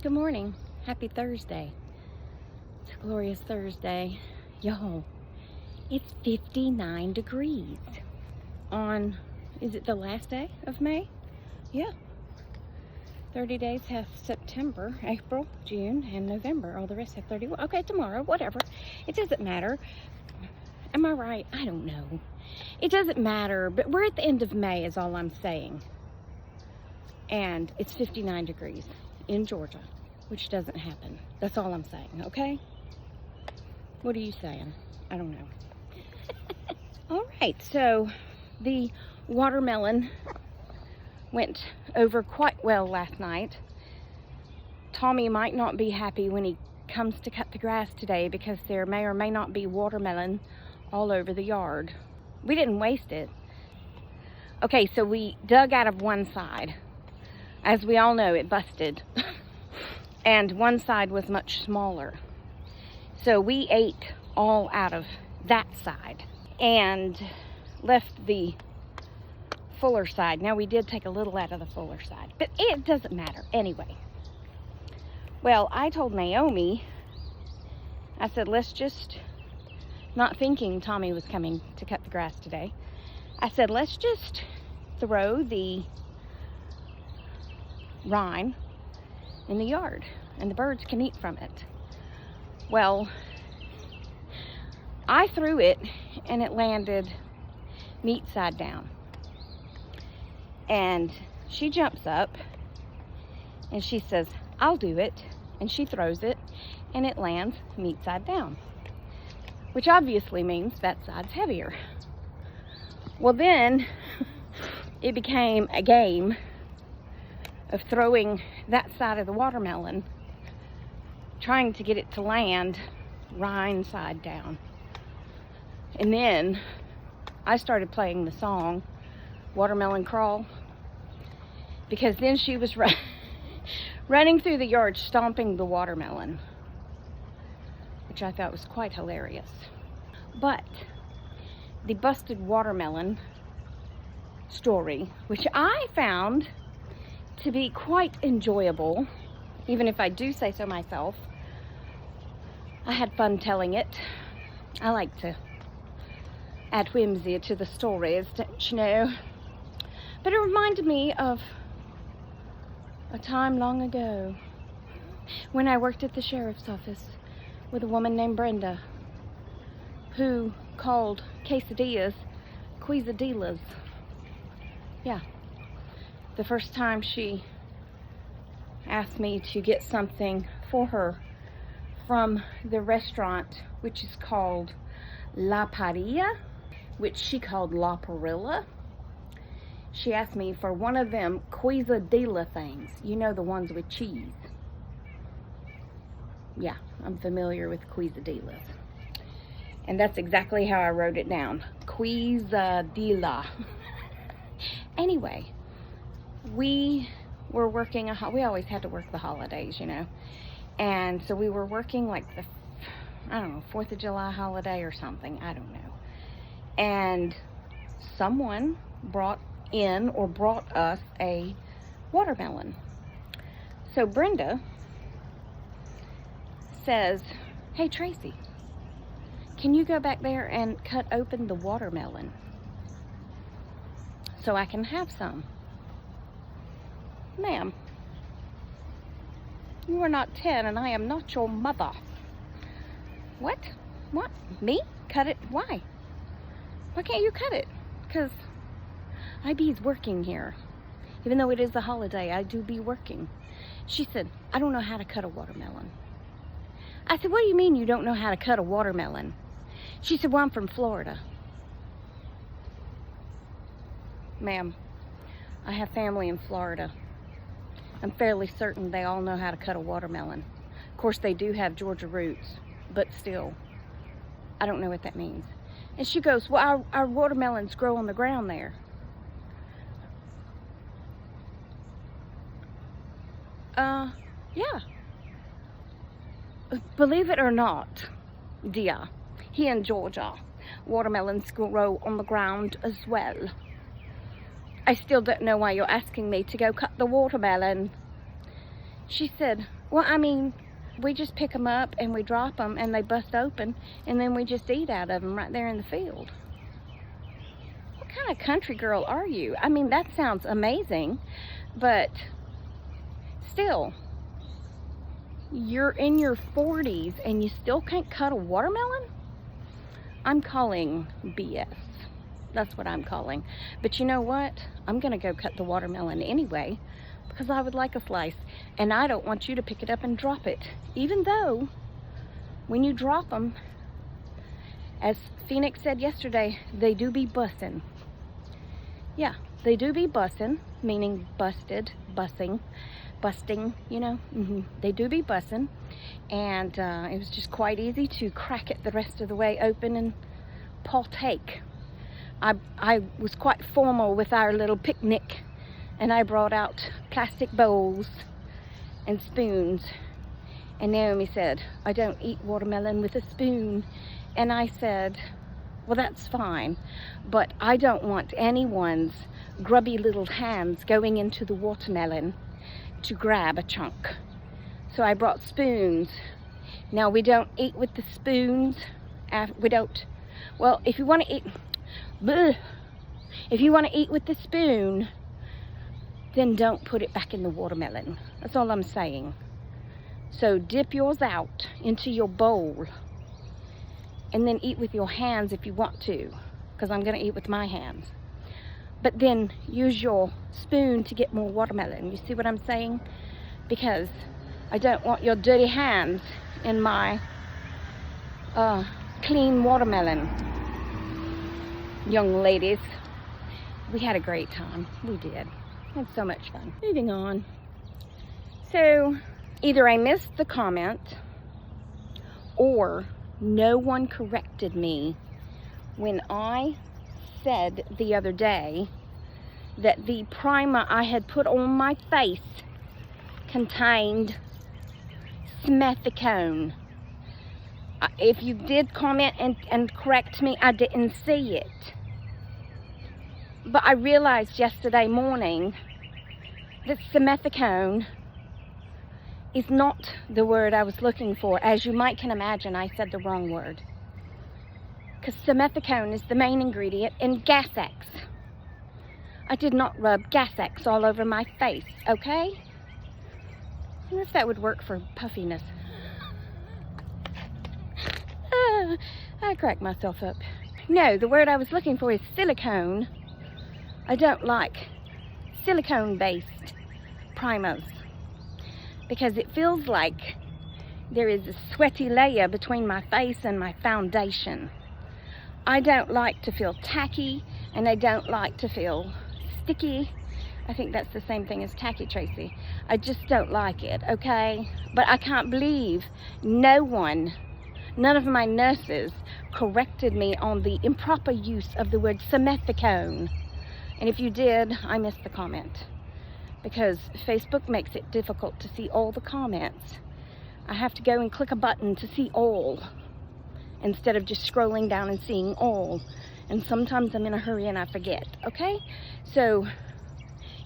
Good morning. Happy Thursday. It's a glorious Thursday. Y'all, it's 59 degrees on, is it the last day of May? Yeah. 30 days have September, April, June, and November. All the rest have 31. Okay, tomorrow, whatever. It doesn't matter. Am I right? I don't know. It doesn't matter, but we're at the end of May is all I'm saying. And it's 59 degrees in Georgia, which doesn't happen. That's all I'm saying, okay? What are you saying? I don't know. All right, so the watermelon went over quite well last night. Tommy might not be happy when he comes to cut the grass today because there may or may not be watermelon all over the yard. We didn't waste it. Okay, so we dug out of one side. As we all know, it busted. And one side was much smaller. So we ate all out of that side and left the fuller side. Now we did take a little out of the fuller side, but it doesn't matter anyway. Well, I told Naomi, I said, let's just, not thinking Tommy was coming to cut the grass today, I said, let's just throw the rind in the yard and the birds can eat from it. Well, I threw it and it landed meat side down. And she jumps up and she says, I'll do it. And she throws it and it lands meat side down, which obviously means that side's heavier. Well, then it became a game of throwing that side of the watermelon, trying to get it to land rind side down. And then I started playing the song Watermelon Crawl, because then she was running through the yard stomping the watermelon, which I thought was quite hilarious. But the busted watermelon story, which I found to be quite enjoyable, even if I do say so myself. I had fun telling it. I like to add whimsy to the stories, don't you know? But it reminded me of a time long ago when I worked at the sheriff's office with a woman named Brenda who called quesadillas quesadillas. Yeah. The first time she asked me to get something for her from the restaurant, which is called La Parilla, which she called La Parilla. She asked me for one of them quesadilla things. You know, the ones with cheese. Yeah, I'm familiar with quesadillas. And that's exactly how I wrote it down. Quesadilla. Anyway, we were working, we always had to work the holidays, you know. And so we were working like the, I don't know, 4th of July holiday or something. I don't know. And someone brought us a watermelon. So Brenda says, hey Tracy, can you go back there and cut open the watermelon so I can have some? Ma'am, you are not 10 and I am not your mother. What? What? Me? Cut it? Why? Why can't you cut it? Because I be's working here. Even though it is a holiday, I do be working. She said, I don't know how to cut a watermelon. I said, what do you mean you don't know how to cut a watermelon? She said, well, I'm from Florida. Ma'am, I have family in Florida. I'm fairly certain they all know how to cut a watermelon. Of course, they do have Georgia roots, but still, I don't know what that means. And she goes, well, our watermelons grow on the ground there. Yeah. Believe it or not, dear, here in Georgia, watermelons grow on the ground as well. I still don't know why you're asking me to go cut the watermelon. She said, Well, I mean, we just pick them up and we drop them and they bust open and then we just eat out of them right there in the field. What kind of country girl are you? I mean, that sounds amazing, but still, you're in your 40s and you still can't cut a watermelon? I'm calling BS. That's what I'm calling. But you know what? I'm gonna go cut the watermelon anyway because I would like a slice, and I don't want you to pick it up and drop it, even though when you drop them, as Phoenix said yesterday, they do be bussin'. Yeah, they do be bussin', meaning busted, busting, you know. They do be bussin', and it was just quite easy to crack it the rest of the way open and partake. I was quite formal with our little picnic, and I brought out plastic bowls and spoons, and Naomi said, I don't eat watermelon with a spoon. And I said, well, that's fine, but I don't want anyone's grubby little hands going into the watermelon to grab a chunk. So I brought spoons. Now, we don't eat with the spoons. We don't. Well, if you want to eat, if you want to eat with the spoon, then don't put it back in the watermelon. That's all I'm saying. So dip yours out into your bowl and then eat with your hands if you want to, because I'm going to eat with my hands. But then use your spoon to get more watermelon. You see what I'm saying? Because I don't want your dirty hands in my clean watermelon. Young ladies, we had a great time. We did. We had so much fun. Moving on. So either I missed the comment or no one corrected me when I said the other day that the primer I had put on my face contained simethicone. If you did comment and correct me, I didn't see it. But I realized yesterday morning that simethicone is not the word I was looking for. As you might can imagine, I said the wrong word. Because simethicone is the main ingredient in Gas-X. I did not rub Gas-X all over my face, okay? I wonder if that would work for puffiness. I cracked myself up. No, the word I was looking for is silicone. I don't like silicone-based primers because it feels like there is a sweaty layer between my face and my foundation. I don't like to feel tacky, and I don't like to feel sticky. I think that's the same thing as tacky, Tracy. I just don't like it, okay? But I can't believe none of my nurses corrected me on the improper use of the word simethicone. And if you did, I missed the comment, because Facebook makes it difficult to see all the comments. I have to go and click a button to see all, instead of just scrolling down and seeing all. And sometimes I'm in a hurry and I forget, okay? So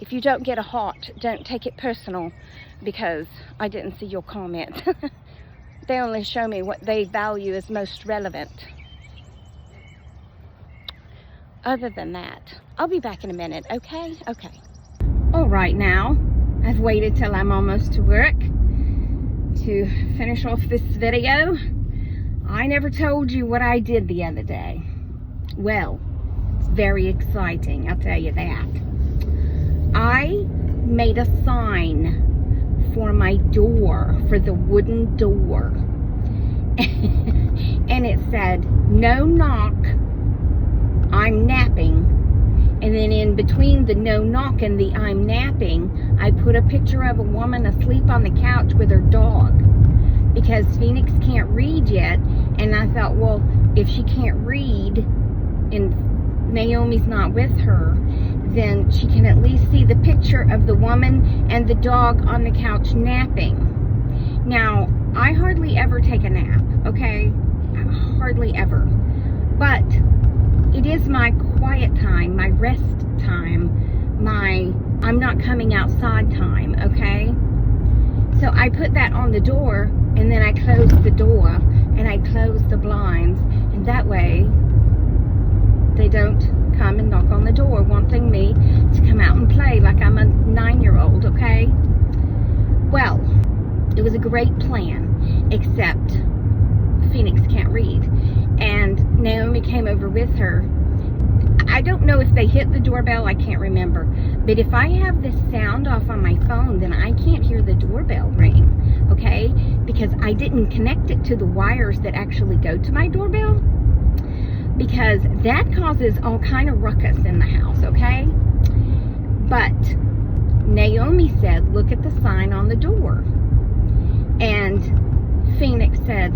if you don't get a heart, don't take it personal because I didn't see your comment. They only show me what they value as most relevant. Other than that, I'll be back in a minute, okay? Okay. All right, now, I've waited till I'm almost to work to finish off this video. I never told you what I did the other day. Well, it's very exciting, I'll tell you that. I made a sign for my door, for the wooden door. And it said, no knock, I'm napping. And then in between the no knock and the I'm napping, I put a picture of a woman asleep on the couch with her dog. Because Phoenix can't read yet, and I thought, well, if she can't read and Naomi's not with her, then she can at least see the picture of the woman and the dog on the couch napping. Now, I hardly ever take a nap, okay? Hardly ever. But it is my quiet time, my rest time, my I'm not coming outside time, okay? So I put that on the door, and then I closed the door, and I closed the blinds, and that way they don't come and knock on the door wanting me to come out and play like I'm a 9-year-old, okay? Well, it was a great plan, except Phoenix can't read. And Naomi came over with her. I don't know if they hit the doorbell, I can't remember. But if I have the sound off on my phone, then I can't hear the doorbell ring, okay? Because I didn't connect it to the wires that actually go to my doorbell. Because that causes all kind of ruckus in the house, okay? But Naomi said, look at the sign on the door. And Phoenix said,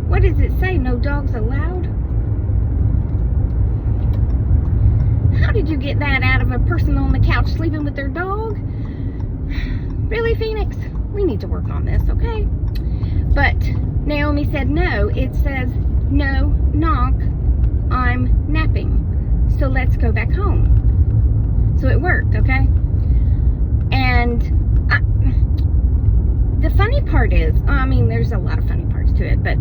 what does it say? No dogs allowed? How did you get that out of a person on the couch sleeping with their dog? Really, Phoenix? We need to work on this, okay? But Naomi said, no, it says, no, knock, I'm napping. So let's go back home. So it worked, okay? And the funny part is, I mean, there's a lot of funny parts to it, but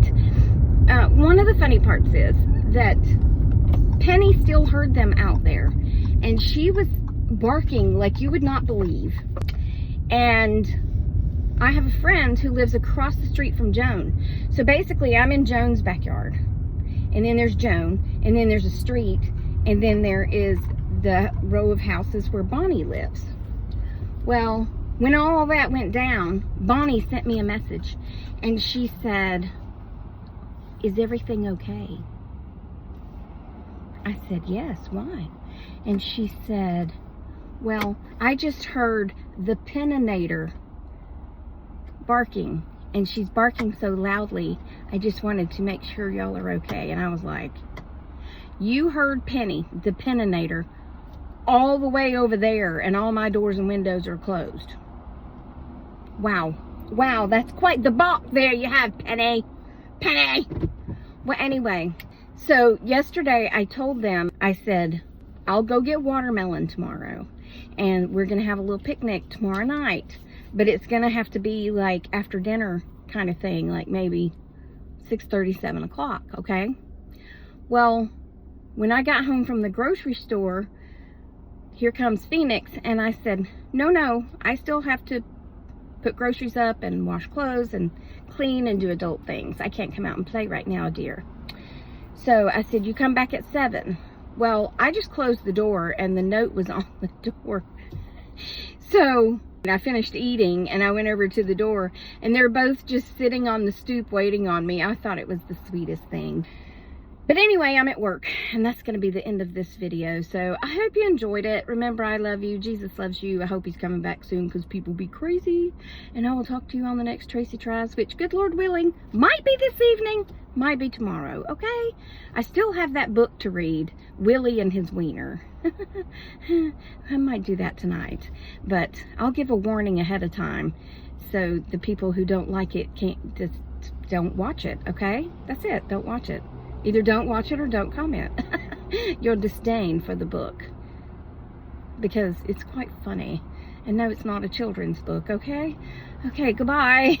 one of the funny parts is that Penny still heard them out there, and she was barking like you would not believe. And I have a friend who lives across the street from Joan. So basically, I'm in Joan's backyard, and then there's Joan, and then there's a street, and then there is the row of houses where Bonnie lives. Well, when all that went down, Bonnie sent me a message, and she said, is everything okay? I said, yes, why? And she said, well, I just heard the peninator barking, and she's barking so loudly, I just wanted to make sure y'all are okay. And I was like, you heard Penny, the peninator, all the way over there, and all my doors and windows are closed. Wow. Wow, that's quite the balk there you have, Penny. Penny! Well, anyway, so yesterday I told them, I said, I'll go get watermelon tomorrow, and we're going to have a little picnic tomorrow night, but it's going to have to be like after dinner kind of thing, like maybe 6:30, 7 o'clock, okay? Well, when I got home from the grocery store, here comes Phoenix, and I said, no, I still have to put groceries up and wash clothes and clean and do adult things. I can't come out and play right now, dear. So I said, you come back at 7. Well, I just closed the door, and the note was on the door. So I finished eating, and I went over to the door, and they're both just sitting on the stoop waiting on me. I thought it was the sweetest thing. But anyway, I'm at work, and that's going to be the end of this video. So I hope you enjoyed it. Remember, I love you. Jesus loves you. I hope he's coming back soon, because people be crazy. And I will talk to you on the next Tracy Tries, which, good Lord willing, might be this evening, might be tomorrow, okay? I still have that book to read, Willie and His Wiener. I might do that tonight, but I'll give a warning ahead of time, so the people who don't like it just don't watch it, okay? That's it. Don't watch it. Either don't watch it or don't comment your disdain for the book, because it's quite funny. And no, it's not a children's book, okay? Okay, goodbye.